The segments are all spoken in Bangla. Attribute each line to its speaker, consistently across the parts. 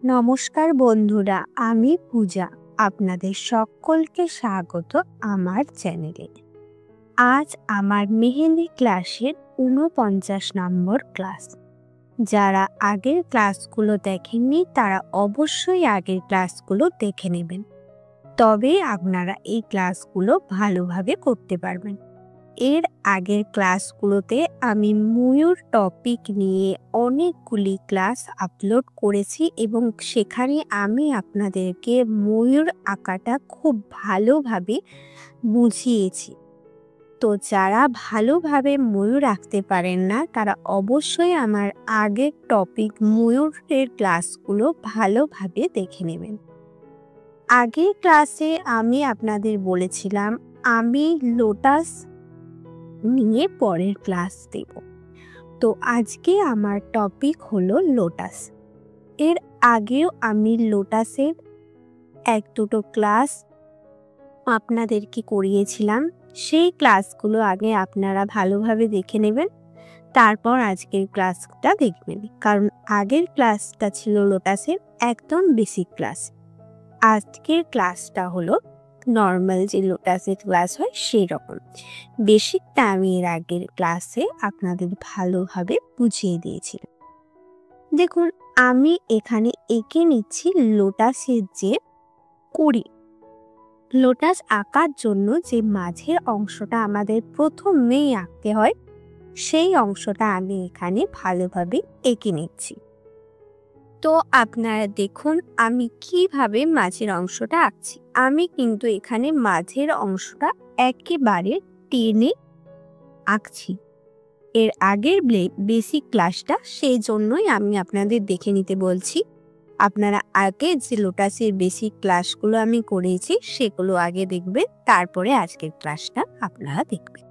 Speaker 1: নমস্কার বন্ধুরা, আমি পূজা। আপনাদের সকলকে স্বাগত আমার চ্যানেলে। আজ আমার মেহেন্দি ক্লাসের ৪৯ নম্বর ক্লাস। যারা আগের ক্লাসগুলো দেখেননি তারা অবশ্যই আগের ক্লাসগুলো দেখে নেবেন, তবে আপনারা এই ক্লাসগুলো ভালোভাবে করতে পারবেন। এর আগের ক্লাসগুলোতে আমি ময়ূর টপিক নিয়ে অনেকগুলি ক্লাস আপলোড করেছি এবং সেখানে আমি আপনাদেরকে ময়ূর আঁকাটা খুব ভালোভাবে বুঝিয়েছি। তো যারা ভালোভাবে ময়ূর আঁকতে পারেন না তারা অবশ্যই আমার আগের টপিক ময়ূরের ক্লাসগুলো ভালোভাবে দেখে নেবেন। আগের ক্লাসে আমি আপনাদের বলেছিলাম আমি লোটাস নিয়ে পরের ক্লাস দেব। তো আজকে আমার টপিক হলো লোটাস। এর আগেও আমি লোটাসের এক দুটো ক্লাস আপনাদেরকে করিয়েছিলাম। সেই ক্লাসগুলো আগে আপনারা ভালোভাবে দেখে নেবেন, তারপর আজকের ক্লাসটা দেখবেন, কারণ আগের ক্লাসটা ছিল লোটাসের একদম বেসিক ক্লাস। আজকের ক্লাসটা হলো নর্মাল যে লোটাসের ক্লাস হয় সেই রকম। বেসিকটা আমি এর আগের ক্লাসে আপনাদের ভালোভাবে বুঝিয়ে দিয়েছিলাম। দেখুন, আমি এখানে এঁকে নিচ্ছি লোটাসের যে কুড়ি। লোটাস আঁকার জন্য যে মাঝের অংশটা আমাদের প্রথমেই আঁকতে হয় সেই অংশটা আমি এখানে ভালোভাবে এঁকে নিচ্ছি। তো আপনারা দেখুন আমি কিভাবে মাঝের অংশটা আঁকছি। আমি কিন্তু এখানে মাঝের অংশটা একেবারে টেনে আঁকছি। এর আগের বেসিক ক্লাসটা, সেই জন্যই আমি আপনাদের দেখে নিতে বলছি। আপনারা আগে যে লোটাসের বেসিক ক্লাসগুলো আমি করেছি সেগুলো আগে দেখবেন, তারপরে আজকের ক্লাসটা আপনারা দেখবেন।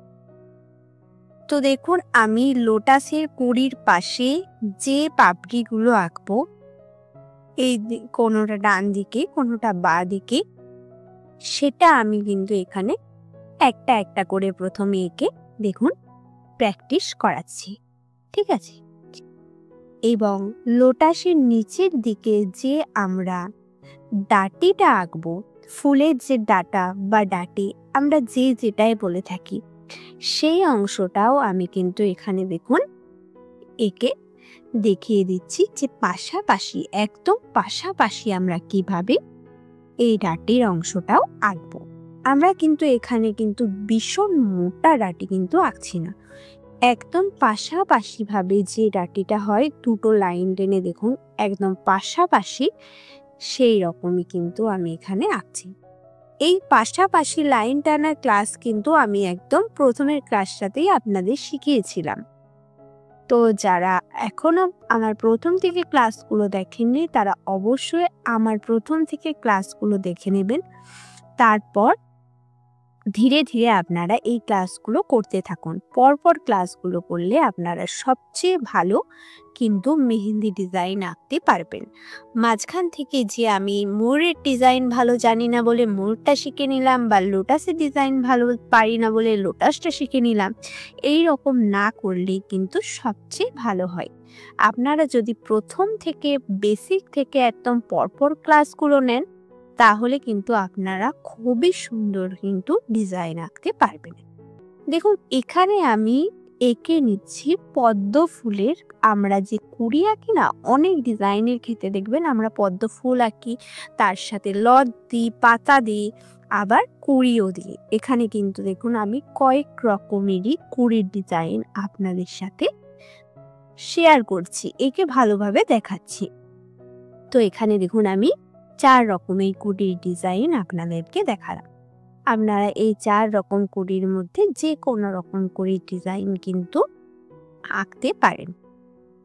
Speaker 1: তো দেখুন, আমি লোটাসের কুড়ির পাশে যে পাপড়িগুলো আঁকবো, এই কোনোটা ডান দিকে কোনোটা বাঁ দিকে, সেটা আমি কিন্তু এখানে একটা একটা করে প্রথমে এঁকে দেখুন প্র্যাকটিস করাচ্ছি, ঠিক আছে। এবং লোটাসের নিচের দিকে যে আমরা ডাটিটা আঁকবো, ফুলের যে ডাটা বা ডাটি আমরা যে যেটাই বলে থাকি, সেই অংশটাও আমি কিন্তু এখানে দেখুন এঁকে দেখিয়ে দিচ্ছি যে পাশাপাশি, একদম পাশাপাশি আমরা কিভাবে এই ডাটির অংশটাও আঁকবো। আমরা কিন্তু এখানে কিন্তু ভীষণ মোটা ডাটি কিন্তু আঁকছি না, একদম পাশাপাশি ভাবে যে ডাটিটা হয় দুটো লাইন টেনে দেখুন একদম পাশাপাশি, সেই রকমই কিন্তু আমি এখানে আঁকছি। এই পাশাপাশি লাইন টানার ক্লাস কিন্তু আমি একদম প্রথমের ক্লাসটাতেই আপনাদের শিখিয়েছিলাম। তো যারা এখনো আমার প্রথম থেকে ক্লাসগুলো দেখেননি তারা অবশ্যই আমার প্রথম থেকে ক্লাসগুলো দেখে নেবেন, তারপর ধীরে ধীরে আপনারা এই ক্লাসগুলো করতে থাকুন। পরপর ক্লাসগুলো করলে আপনারা সবচেয়ে ভালো কিন্তু মেহেন্দি ডিজাইন আঁকতে পারবেন। মাঝখান থেকে যে আমি ময়ূরের ডিজাইন ভালো জানি না বলে ময়ূরটা শিখে নিলাম, বা লোটাসের ডিজাইন ভালো পারি না বলে লোটাসটা শিখে নিলাম, এই রকম না করলেই কিন্তু সবচেয়ে ভালো হয়। আপনারা যদি প্রথম থেকে বেসিক থেকে একদম পরপর ক্লাসগুলো নেন তাহলে কিন্তু আপনারা খুবই সুন্দর কিন্তু ডিজাইন আঁকতে পারবেন। দেখুন, এখানে আমি এঁকে নিচ্ছি পদ্ম ফুলের। আমরা যে কুড়ি আঁকি না, অনেক ডিজাইনের ক্ষেত্রে দেখবেন আমরা পদ্ম ফুল আঁকি, তার সাথে লট দিই, পাতা দিই, আবার কুড়িও দিই। এখানে কিন্তু দেখুন আমি কয়েক রকমেরই কুড়ির ডিজাইন আপনাদের সাথে শেয়ার করছি, একে ভালোভাবে দেখাচ্ছি। তো এখানে দেখুন আমি 4 রকমের কুড়ির ডিজাইন আপনাদেরকে দেখালাম। আপনারা এই 4 রকম কুড়ির মধ্যে যে কোনো রকম কুড়ির ডিজাইন কিন্তু আঁকতে পারেন।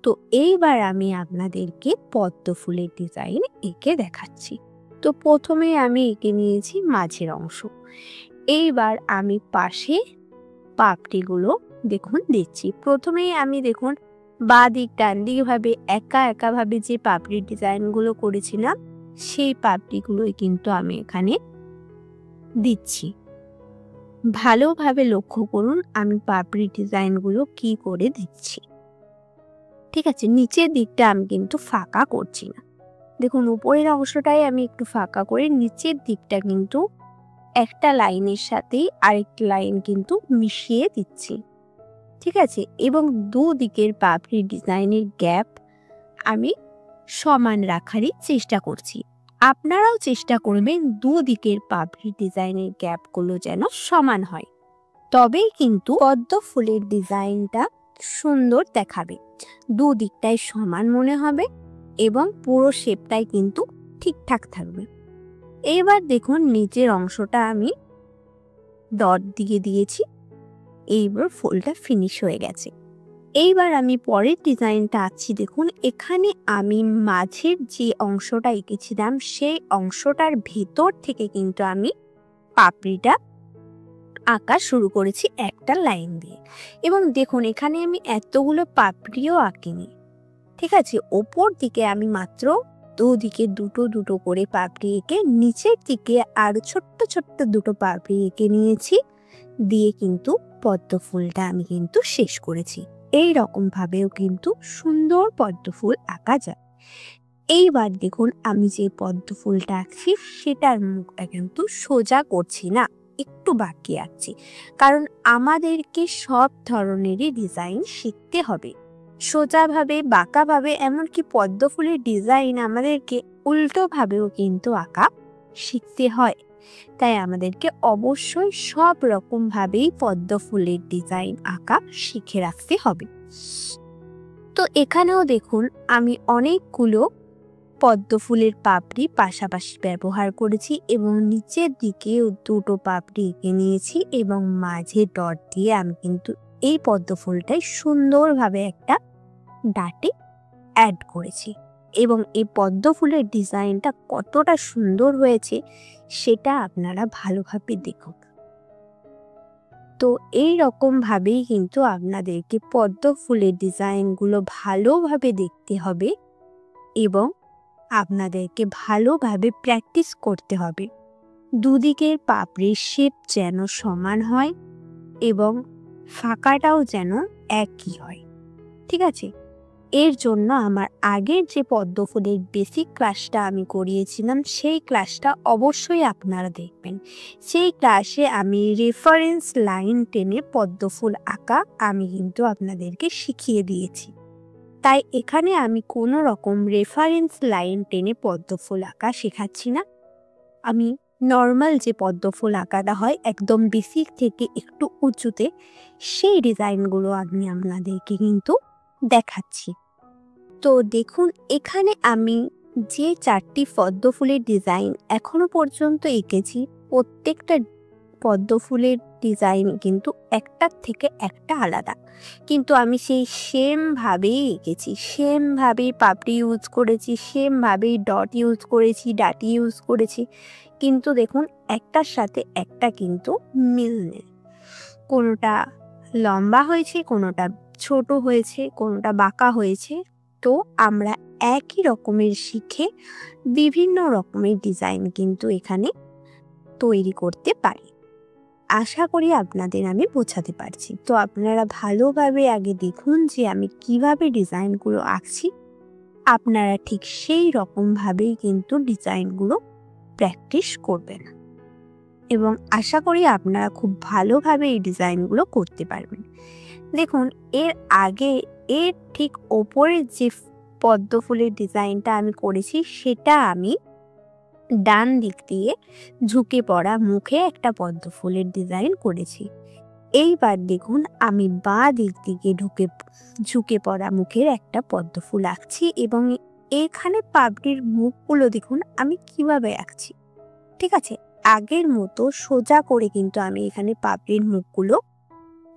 Speaker 1: তো এইবার আমি আপনাদেরকে পদ্ম ফুলের ডিজাইন এঁকে দেখাচ্ছি। তো প্রথমে আমি এঁকে নিয়েছি মাঝের অংশ। এইবার আমি পাশে পাপড়িগুলো দেখুন দিচ্ছি। প্রথমেই আমি দেখুন বাঁ দিক ডান দিক ভাবে একা একা ভাবে যে পাপড়ির ডিজাইনগুলো করেছিলাম সেই পাপড়িগুলোই কিন্তু আমি এখানে দিচ্ছি। ভালোভাবে লক্ষ্য করুন আমি পাপড়ির ডিজাইনগুলো কি করে দিচ্ছি, ঠিক আছে। নিচের দিকটা আমি কিন্তু ফাঁকা করছি না, দেখুন উপরের অংশটাই আমি একটু ফাঁকা করে নিচের দিকটা কিন্তু একটা লাইনের সাথেই আরেকটা লাইন কিন্তু মিশিয়ে দিচ্ছি, ঠিক আছে। এবং দুদিকের পাপড়ি ডিজাইনের গ্যাপ আমি সমান রাখারই চেষ্টা করছি। আপনারাও চেষ্টা করবেন দুদিকের পাপড়ি ডিজাইনের গ্যাপগুলো যেন সমান হয়, তবেই কিন্তু পদ্ম ফুলের ডিজাইনটা সুন্দর দেখাবে। দুদিকটাই সমান মনে হবে এবং পুরো শেপটাই কিন্তু ঠিকঠাক থাকবে। এবার দেখুন নিচের অংশটা আমি ডট দিয়ে দিয়েছি। এইবার ফুলটা ফিনিশ হয়ে গেছে। এইবার আমি পরের ডিজাইনটা আঁকছি। দেখুন এখানে আমি মাঝের যে অংশটা এঁকেছিলাম সেই অংশটার ভেতর থেকে কিন্তু আমি পাপড়িটা আঁকা শুরু করেছি একটা লাইন দিয়ে। এবং দেখুন এখানে আমি এতগুলো পাপড়িও আঁকিনি, ঠিক আছে। ওপর দিকে আমি মাত্র দুদিকে দুটো দুটো করে পাপড়ি এঁকে নিচের দিকে আরো ছোট্ট ছোট্ট দুটো পাপড়ি এঁকে নিয়েছি, দিয়ে কিন্তু পদ্ম ফুলটা আমি কিন্তু শেষ করেছি। এই রকম ভাবেও কিন্তু সুন্দর পদ্ম ফুল আঁকা যায়। এইবার দেখুন আমি যে পদ্ম ফুলটা আঁকছি সেটার মুখটা কিন্তু সোজা করছি না, একটু বাঁকি আঁকছি, কারণ আমাদেরকে সব ধরনেরই ডিজাইন শিখতে হবে। সোজাভাবে, বাঁকাভাবে, এমনকি পদ্ম ফুলের ডিজাইন আমাদেরকে উল্টোভাবেও কিন্তু আঁকা শিখতে হয়। তাই আমাদেরকে অবশ্যই সব রকম ভাবেই পদ্ম ফুলের ডিজাইন আঁকা শিখে রাখতে হবে। তো এখানেও দেখুন আমি অনেকগুলো পদ্ম ফুলের পাপড়ি পাশাপাশি ব্যবহার করেছি এবং নিচের দিকেও দুটো পাপড়ি এঁকে নিয়েছি এবং মাঝে ডট দিয়ে আমি কিন্তু এই পদ্ম ফুলটাই সুন্দরভাবে একটা ডাটে অ্যাড করেছি। এবং এই পদ্ম ফুলের ডিজাইনটা কতটা সুন্দর হয়েছে সেটা আপনারা ভালোভাবে দেখুন। তো এই রকম ভাবেই কিন্তু আপনাদেরকে পদ্ম ফুলের ডিজাইনগুলো ভালোভাবে দেখতে হবে এবং আপনাদেরকে ভালোভাবে প্র্যাকটিস করতে হবে। দুদিকের পাপড়ির শেপ যেন সমান হয় এবং ফাঁকাটাও যেন একই হয়, ঠিক আছে। এর জন্য আমার আগের যে পদ্ম ফুলের বেসিক ক্লাসটা আমি করিয়েছিলাম সেই ক্লাসটা অবশ্যই আপনারা দেখবেন। সেই ক্লাসে আমি রেফারেন্স লাইন টেনে পদ্ম ফুল আঁকা আমি কিন্তু আপনাদেরকে শিখিয়ে দিয়েছি। তাই এখানে আমি কোনো রকম রেফারেন্স লাইন টেনে পদ্ম ফুল আঁকা শেখাচ্ছি না। আমি নর্মাল যে পদ্ম ফুল আঁকাটা হয় একদম বেসিক থেকে একটু উঁচুতে, সেই ডিজাইনগুলো আমি আপনাদেরকে কিন্তু দেখাচ্ছি। তো দেখুন এখানে আমি যে 4টি পদ্ম ফুলের ডিজাইন এখনো পর্যন্ত এঁকেছি, প্রত্যেকটা পদ্ম ফুলের ডিজাইন কিন্তু একটার থেকে একটা আলাদা, কিন্তু আমি সেই সেমভাবেই এঁকেছি, সেমভাবেই পাপড়ি ইউজ করেছি, সেমভাবেই ডট ইউজ করেছি, ডাটি ইউজ করেছি, কিন্তু দেখুন একটার সাথে একটা কিন্তু মিল নেই। কোনোটা লম্বা হয়েছে, কোনোটা ছোট হয়েছে, কোনোটা বাঁকা হয়েছে। তো আমরা একই রকমের শিখে বিভিন্ন রকমের ডিজাইন কিন্তু এখানে তৈরি করতে পারি। আশা করি আপনাদের আমি বোঝাতে পারছি। তো আপনারা ভালোভাবে আগে দেখুন যে আমি কিভাবে ডিজাইনগুলো আঁকছি। আপনারা ঠিক সেই রকমভাবেই কিন্তু ডিজাইনগুলো প্র্যাকটিস করবেন এবং আশা করি আপনারা খুব ভালোভাবে এই ডিজাইনগুলো করতে পারবেন। দেখুন এর আগে এর ঠিক ওপরের যে পদ্ম ফুলের ডিজাইনটা আমি করেছি সেটা আমি ডান দিক দিয়ে ঝুঁকে পড়া মুখে একটা পদ্ম ফুলের ডিজাইন করেছি। এইবার দেখুন আমি বাঁ দিক দিকে ঝুঁকে পড়া মুখের একটা পদ্ম ফুল আঁকছি এবং এখানে পাপড়ির মুখগুলো দেখুন আমি কিভাবে আঁকছি, ঠিক আছে। আগের মতো সোজা করে কিন্তু আমি এখানে পাপড়ির মুখগুলো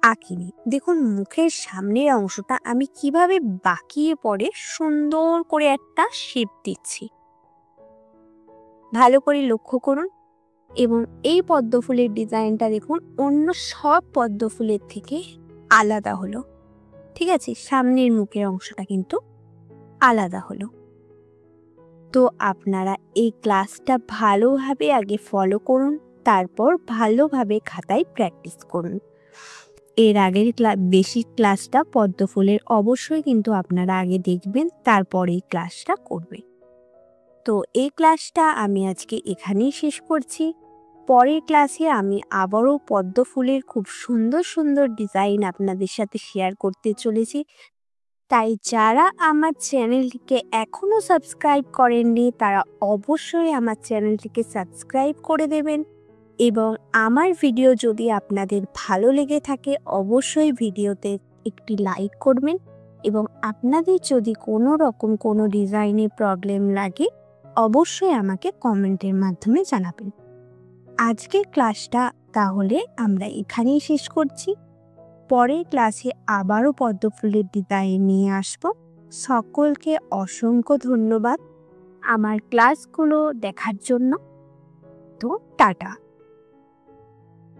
Speaker 1: আঁকিনি। দেখুন মুখের সামনের অংশটা আমি কিভাবে বাঁকিয়ে পরে সুন্দর করে একটা শেপ দিচ্ছি, ভালো করে লক্ষ্য করুন। এবং এই পদ্ম ফুলের ডিজাইনটা দেখুন অন্য সব পদ্ম ফুলের থেকে আলাদা হলো, ঠিক আছে। সামনের মুখের অংশটা কিন্তু আলাদা হলো। তো আপনারা এই ক্লাসটা ভালোভাবে আগে ফলো করুন, তারপর ভালোভাবে খাতায় প্র্যাকটিস করুন। এর আগের বেসিক ক্লাসটা পদ্ম ফুলের অবশ্যই কিন্তু আপনারা আগে দেখবেন, তারপর এই ক্লাসটা করবেন। তো এই ক্লাসটা আমি আজকে এখানেই শেষ করছি। পরের ক্লাসে আমি আবারও পদ্ম ফুলের খুব সুন্দর সুন্দর ডিজাইন আপনাদের সাথে শেয়ার করতে চলেছি। তাই যারা আমার চ্যানেলটিকে এখনও সাবস্ক্রাইব করেননি তারা অবশ্যই আমার চ্যানেলটিকে সাবস্ক্রাইব করে দেবেন এবং আমার ভিডিও যদি আপনাদের ভালো লেগে থাকে অবশ্যই ভিডিওতে একটি লাইক করবেন এবং আপনাদের যদি কোনো রকম কোনো ডিজাইনে প্রবলেম লাগে অবশ্যই আমাকে কমেন্টের মাধ্যমে জানাবেন। আজকের ক্লাসটা তাহলে আমরা এখানেই শেষ করছি। পরের ক্লাসে আবারও পদ্ম ফুলের ডিজাইন নিয়ে আসব। সকলকে অসংখ্য ধন্যবাদ আমার ক্লাসগুলো দেখার জন্য। তো টাটা।